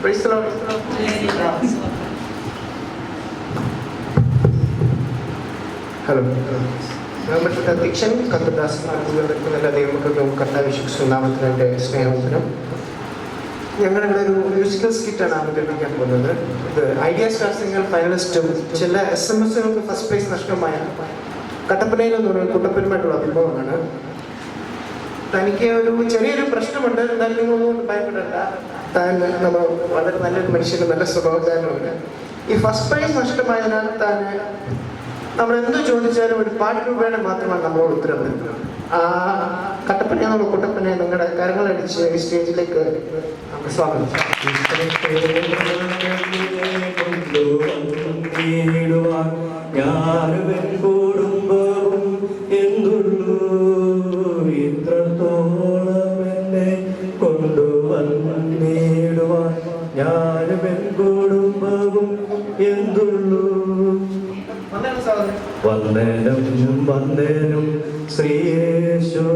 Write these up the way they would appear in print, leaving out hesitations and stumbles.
Praise the Lord. Hello. നമ്മുടെ അധ്യക്ഷൻ കത്തദാസ് എല്ലാ ദൈവമക്കൾക്കും കർത്താവിശ്വസിക്കുന്ന നാമത്തിൻ്റെ സ്നേഹവന്ദനം. ഞങ്ങളിവിടെ ഒരു മ്യൂസിക്കൽ സ്കിറ്റാണ് അവതരിപ്പിക്കാൻ പോകുന്നത്. ഇത് ഐഡിയ സ്റ്റാർ സിംഗർ ഫൈനലിസ്റ്റും ചില SMS-കൾക്ക് ഫസ്റ്റ് പ്രൈസ് നഷ്ടമായ കട്ടപ്പനയിൽ നിന്നുള്ള കുട്ടപ്പനുമായിട്ടുള്ള അനുഭവമാണ്. തനിക്ക് ഒരു ചെറിയൊരു പ്രശ്നമുണ്ട്, എന്നാൽ നിങ്ങളൊന്നും ഭയപ്പെടേണ്ട. താൻ നമ്മൾ വളരെ നല്ലൊരു മനുഷ്യനും നല്ല സ്വഭാവക്കാരനുമാണ്. ഈ ഫസ്റ്റ് പ്രൈസ് നഷ്ടമായതിനാൽ താൻ നമ്മൾ എന്ത് ചോദിച്ചാലും ഒരു പാട്ട് രൂപേണ മാത്രമാണ് നമ്മളോട് ഉത്തരം തരുന്നത്. ആ കട്ടപ്പന എന്നുള്ള കുട്ടപ്പനെ നിങ്ങളുടെ കരങ്ങളടിച്ച് ഈ സ്റ്റേജിലേക്ക് നമുക്ക് സ്വാഗതം. വന്ദനം വന്ദനം ശ്രീയേശുനാഥനും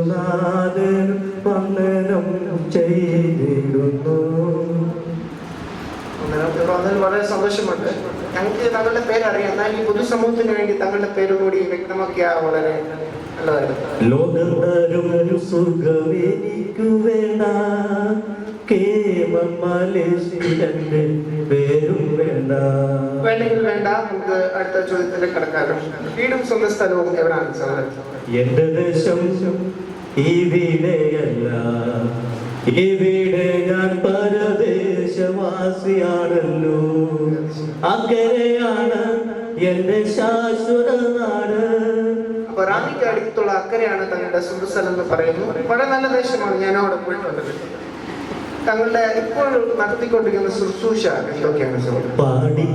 വന്ദനം ചെയ്തിരുന്നു. വളരെ സന്തോഷമുണ്ട്. ഞങ്ങൾക്ക് താങ്കളുടെ പേരറിയാം, എന്നാൽ ഈ പൊതുസമൂഹത്തിന് വേണ്ടി താങ്കളുടെ പേര് കൂടി വ്യക്തമാക്കിയ വളരെ നല്ലതായിരുന്നു. ലോകം തരും സുഖമെനിക്കു വേണ്ട, പേരും വേണ്ട. വേണ്ടെങ്കിൽ വേണ്ട, നമുക്ക് അടുത്ത ചോദ്യത്തിലേക്ക് കടക്കാറും. വീടും സ്വന്തം സ്ഥലവും എവിടെയാണ് സാർ? എന്റെ ദേശം ഇവിടെയല്ല, ഇവിടെ ഞാൻ പരദേശവാസിയാണല്ലോ. അക്കരെയാണ് എന്റെ ശാശ്വത നാട്. അപ്പൊ റാന്നിക്ക് അടുത്തുള്ള അക്കരെയാണ് തങ്ങളുടെ സ്വന്തം സ്ഥലം എന്ന് പറയുന്നു. വളരെ നല്ല ദേശമാണ്, ഞാൻ അവിടെ പോയിട്ടുണ്ട്. തങ്ങളുടെ ഇപ്പോൾ നടത്തിക്കൊണ്ടിരിക്കുന്ന ശുശ്രൂഷ എന്തൊക്കെയാണ്? പാടി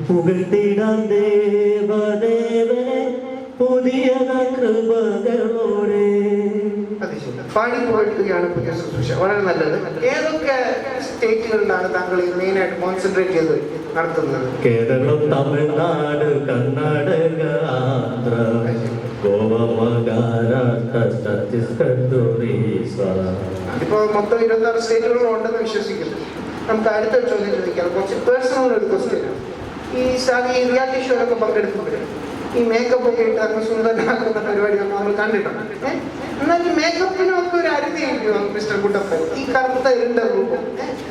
പുകഴ്ത്തിടാൻ ദേവദേവനെ പുതിയ കൃപകളോടെ. പാടി പോയിട്ടുകയാണ് പുതിയ ശുശ്രൂഷ, വളരെ നല്ലത്. ഏതൊക്കെ സ്റ്റേറ്റുകളിലാണ് താങ്കൾ മെയിനായിട്ട് കോൺസെൻട്രേറ്റ് ചെയ്ത് നടത്തുന്നത്? കേരളം, തമിഴ്നാട്, കർണാടക, ആന്ധ്ര, ഗോവ, മഹാരാഷ്ട്ര, ഛത്തീസ്ഗഡ്, ഒറീസ. ഇപ്പോൾ മൊത്തം 26 സ്റ്റേറ്റുകളും ഉണ്ടെന്ന് വിശ്വസിക്കുന്നു. നമുക്ക് അടുത്ത ചോദ്യം ചോദിക്കാം. കുറച്ച് പേഴ്സണൽ ഒരു ക്വസ്റ്റ്യൻ. ഈ റിയാലിറ്റി ഷോയിലൊക്കെ പങ്കെടുക്കുമ്പോൾ ഈ മേക്കപ്പ് ഒക്കെ ഇട്ട് അങ്ങ് സുന്ദരനാക്കുന്ന പരിപാടി നമ്മൾ കണ്ടിട്ടുണ്ട്. എന്നാൽ ഈ മേക്കപ്പിനൊക്കെ ഒരു അരുതിയായിരിക്കും മിസ്റ്റർ കുട്ടപ്പൻ. ഈ കറുത്ത ഇരുണ്ട രൂപം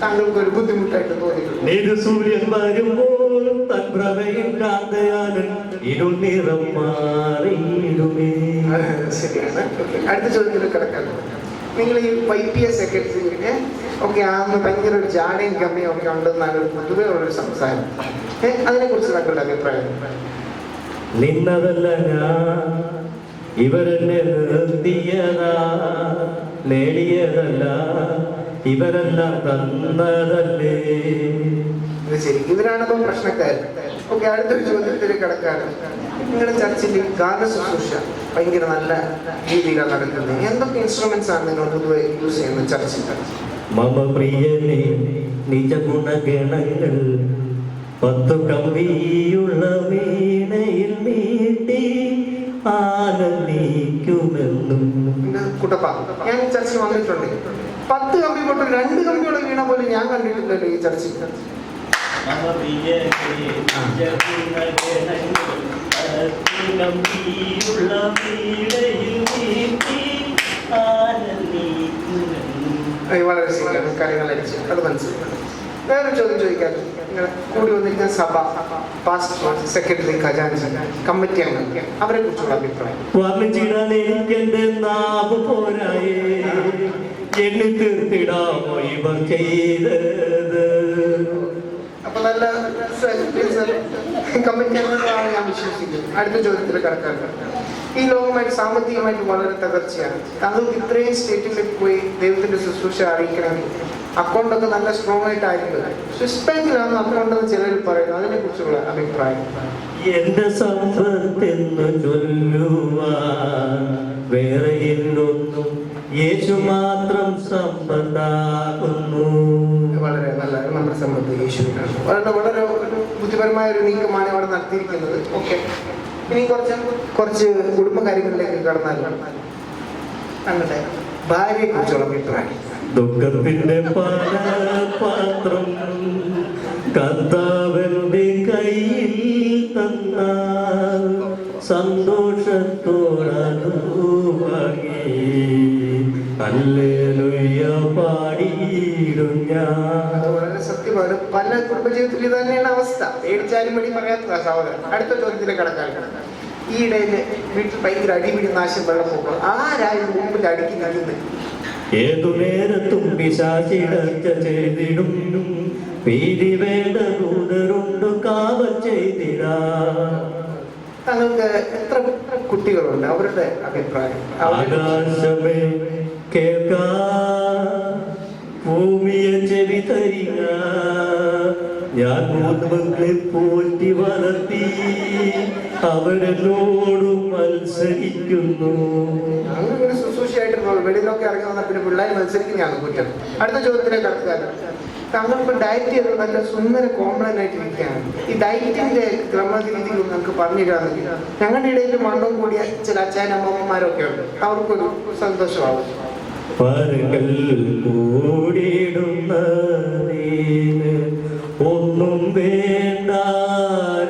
താങ്കൾക്ക് ഒരു ബുദ്ധിമുട്ടായിട്ട് തോന്നിയിട്ടുണ്ട്? സൂര്യൻ വരുമ്പോൾ തൻപ്രഭയിൽ കാന്തയാലും ഇരുനിറം മാറിയിടുമേ. ശരിയാണ്. അടുത്ത ചോദ്യത്തിൽ കിടക്കാൻ. നിങ്ങൾ ഈ YPS സെക്രട്ടറിനെ ഒക്കെ ആകുമ്പോൾ ഭയങ്കര ഒരു ജാടയും കമ്മിയും ഒക്കെ ഉണ്ടെന്നാണ് പൊതുവേ ഉള്ളൊരു സംസാരം. അതിനെക്കുറിച്ച് താങ്കളുടെ അഭിപ്രായം? നിന്നതല്ല ഞാൻ, ഇവരെന്നെ നിർത്തിയതാ, നേടിയതല്ല ഇവരെല്ലാം തന്നതല്ലേ. ശരി, ഇവരാണപ്പോൾ പ്രശ്നക്കാർ. ഓക്കെ, അടുത്തൊരു ചോദ്യത്തിലേക്ക് കടക്കാറ്. നിങ്ങളുടെ ചർച്ചിൽ ഗാന ശുശ്രൂഷ ഭയങ്കര നല്ല രീതിയിലാണ് നടക്കുന്നത്. എന്തൊക്കെ ഇൻസ്ട്രുമെന്റ്സ് ആണ് നിങ്ങൾ പൊതുവെ യൂസ് ചെയ്യുന്നത് ചർച്ചിൽ? മമ പ്രിയനെ നിജ ഗുണഗണങ്ങൾ 10 കമ്പിയുള്ള വീണയിൽ നീട്ടി ആനന്ദിക്കുമെന്നും. കുട്ടപ്പ, ഞാൻ ഈ ചർച്ചിൽ വന്നിട്ടുണ്ട്. 10 കമ്പി കൊണ്ട് 2 കമ്പിയുള്ള വീണ പോലും ഞാൻ കണ്ടിട്ടില്ലല്ലോ ഈ ചർച്ചിൽ. വളരെ ശരിയാണ്, കാര്യങ്ങൾ അടിച്ച് അത് മനസ്സിലാക്കണം. വേറെ ചോദ്യം ചോദിക്കാൻ. നിങ്ങൾ കൂടി വന്നിരിക്കുന്ന സഭ, പാസ്റ്റർ, സെക്രട്ടറി, ഖജാൻജി, കമ്മിറ്റി അംഗം, അവരെ കുറിച്ചുള്ള അഭിപ്രായം? വർണ്ണിച്ചിടാൻ എനിക്കെന്റെ നാവ് പോരായേ, എണ്ണി തീർത്തിടാമോ ഇവർ ചെയ്തത്. അപ്പൊ നല്ല കമ്മിറ്റി അംഗങ്ങളാണ് ഞാൻ വിശ്വസിക്കുന്നത്. അടുത്ത ചോദ്യത്തിൽ കടക്കാൻ. ഈ ലോകമായിട്ട് സാമ്പത്തികമായിട്ട് വളരെ തകർച്ചയാണ്. താങ്കൾക്ക് ഇത്രയും സ്റ്റേറ്റിലേക്ക് പോയി ദൈവത്തിന്റെ ശുശ്രൂഷ അറിയിക്കണമെങ്കിൽ അക്കൗണ്ടൊക്കെ നല്ല സ്ട്രോങ് ആയിട്ടായിരിക്കും. സ്വിസ് ബാങ്കിലാണ് അക്കൗണ്ടെന്ന് ചിലർ പറയുന്നു. അതിനെ കുറിച്ചുള്ള അഭിപ്രായം? എന്റെ സമ്പത്തെന്ന് ചൊല്ലുവാൻ വേറെ ഇല്ലൊന്നും, യേശു മാത്രം സമ്പത്താകുന്നു. വളരെ നല്ല നമ്മുടെ സമ്പത്ത് യേശുവിനാണ്. വളരെ വളരെ ബുദ്ധിപരമായ ഒരു നീക്കമാണ് അവിടെ നടത്തിയിരിക്കുന്നത്. ഓക്കെ, ഇനി കുറച്ച് കുടുംബകാര്യങ്ങളിലേക്ക് കടന്നാൽ തങ്ങളുടെ ഭാര്യയെ കുറിച്ചുള്ള അഭിപ്രായം? ദുഃഖത്തിന്റെ പല പാത്രം കർത്താവിന്റെ കയ്യിൽ തന്നാൽ സന്തോഷത്തോടു വാങ്ങി ഹല്ലേലൂയ പാടിയിടും ഞാൻ. അത് വളരെ സത്യമാണ്. പല കുടുംബജീവിതത്തിൽ ഇത് തന്നെയാണ് അവസ്ഥ. പേടിച്ചാലും വേണ്ടി പറയാത്ത സഹോദരൻ. അടുത്ത ചോദ്യത്തിലേക്ക് കടക്കാൻ. ഈ ഇടയിൽ വീട്ടിൽ ഭയങ്കര അടിപിടി നാശം വെള്ളപ്പൊക്കം ആരായും മുമ്പിൽ അടുക്കി നിൽക്കുന്നത്? ഏതു നേരത്തും പിശാചിടച്ച ചെയ്തിടും പീതി വേണ്ട ദൂതരുണ്ട് കാവൽ ചെയ്തിടാ. താങ്കൾക്ക് എത്ര കുട്ടികളുണ്ട്? അവരുടെ അഭിപ്രായം. ആകാശമേ കേൾക്കാ, ഭൂമിയെ ചെവി തരിക, ഞാൻ മൂന്നുമക്കളെ പോറ്റി വളർത്തി അവരെന്നോടും മത്സരിക്കുന്നു. അങ്ങനെ ശുശ്രൂഷയായിട്ട് വെളിയിലൊക്കെ ഇറങ്ങി വന്നാൽ പിന്നെ പിള്ളേർ മത്സരിക്കുന്നതാണ് കുറ്റം. അടുത്ത ചോദ്യത്തിലേക്ക് കടക്കാൻ. താങ്കളിപ്പോൾ ഡയറ്റ് ചെയ്ത് നല്ല സുന്ദര കോംപ്ലൻ ആയിട്ടിരിക്കുകയാണ്. ഈ ഡയറ്റിന്റെ ക്രമരീതികൾ നമുക്ക് പറഞ്ഞിരാണെങ്കിൽ ഞങ്ങളുടെ ഇടയിൽ മണ്ണും കൂടിയ ചില അച്ഛനമ്മമാരൊക്കെ ഉണ്ട്. അവർക്കൊരു സന്തോഷമാവും. പരകൽ കൂടിയിടുന്നതിന് ഒന്നും വേണ്ട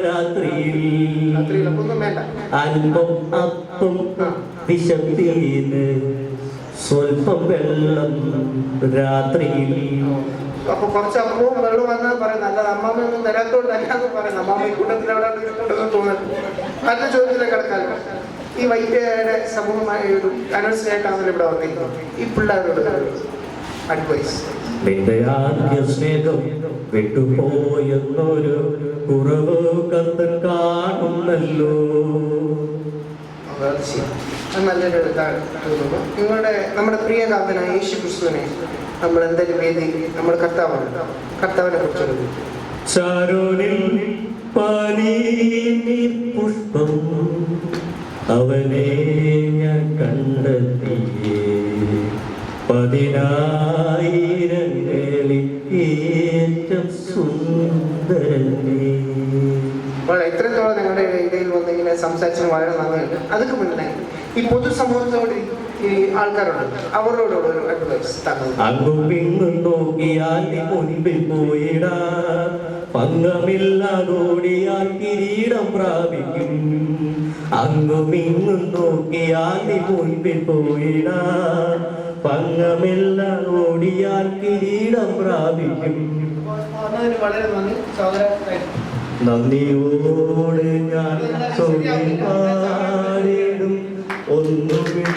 രാത്രിയിൽ, ഒന്നും വേണ്ട. അല്പം അപ്പം വിശപ്പിന് സ്വൽപ്പം വെള്ളം രാത്രിയിൽ. അപ്പൊ കുറച്ച് അപ്പവും വെള്ളം വന്നാൽ പറയുന്നത് അല്ലാതെ അമ്മാമ്മയൊന്നും തരാത്തോണ്ട് അല്ലാന്ന് പറയുന്നത്. അമ്മാമ്മ ഈ കൂട്ടത്തിൽ അവിടെ ഇഷ്ടമുണ്ടെന്ന് തോന്നുന്നു. അടുത്ത ചോദ്യത്തിലേക്ക് കടക്കാൻ. ഈ വൈദ്യയുടെ സമൂഹമായ ഒരു അനൗൺസ്മെന്റാണല്ലോ ഇവിടെ വന്നിരിക്കുന്നത്. ഈ പിള്ളേരോട് അഡ്വൈസ്. നിന്റെ ആദ്യ സ്നേഹം വിട്ടുപോയെന്നൊരു കുറവ് കത്ത് കാണുന്നല്ലോ. നല്ലൊരു ഇതാണ് തോന്നുന്നു. നമ്മുടെ പ്രിയ കാന്തനായ യേശു ക്രിസ്തുവിനെ നമ്മൾ എന്തെങ്കിലും വേദി നമ്മൾ കർത്താവിനെ കുറിച്ചൊരു ചാരോനിൽ പനീർ പുഷ്പം അവനെ ഞാൻ കണ്ടെത്തിയേ, 10,000 ഏറ്റവും സുന്ദരനേ. ഇത്രത്തോളം നിങ്ങളുടെ ഇടയിൽ വന്നിങ്ങനെ സംസാരിച്ച് വളരെ നന്നായിട്ട്. അതൊക്കെ മുന്നേ ഈ പൊതുസമൂഹത്തോട് ഈ ആൾക്കാരുണ്ട്, അവരോടുള്ള ഒരു അഡ്വൈസ്. അങ്ങും ഇങ്ങും നോക്കിയാൽ നീ മുൻപിൽ പോയിടാ, പങ്കമില്ലാതോടിയാൽ കിരീടം പ്രാപിക്കും. അങ്ങും ഇങ്ങും നോക്കിയാൽ നീ മുൻപിൽ പോയിടാ, പങ്കമില്ലാതോടിയാൽ കിരീടം പ്രാപിക്കും. വളരെ നന്ദി സഹോദരൻ. നന്ദിയോട് ഞാൻ പാടിടും ഒന്നുമില്ല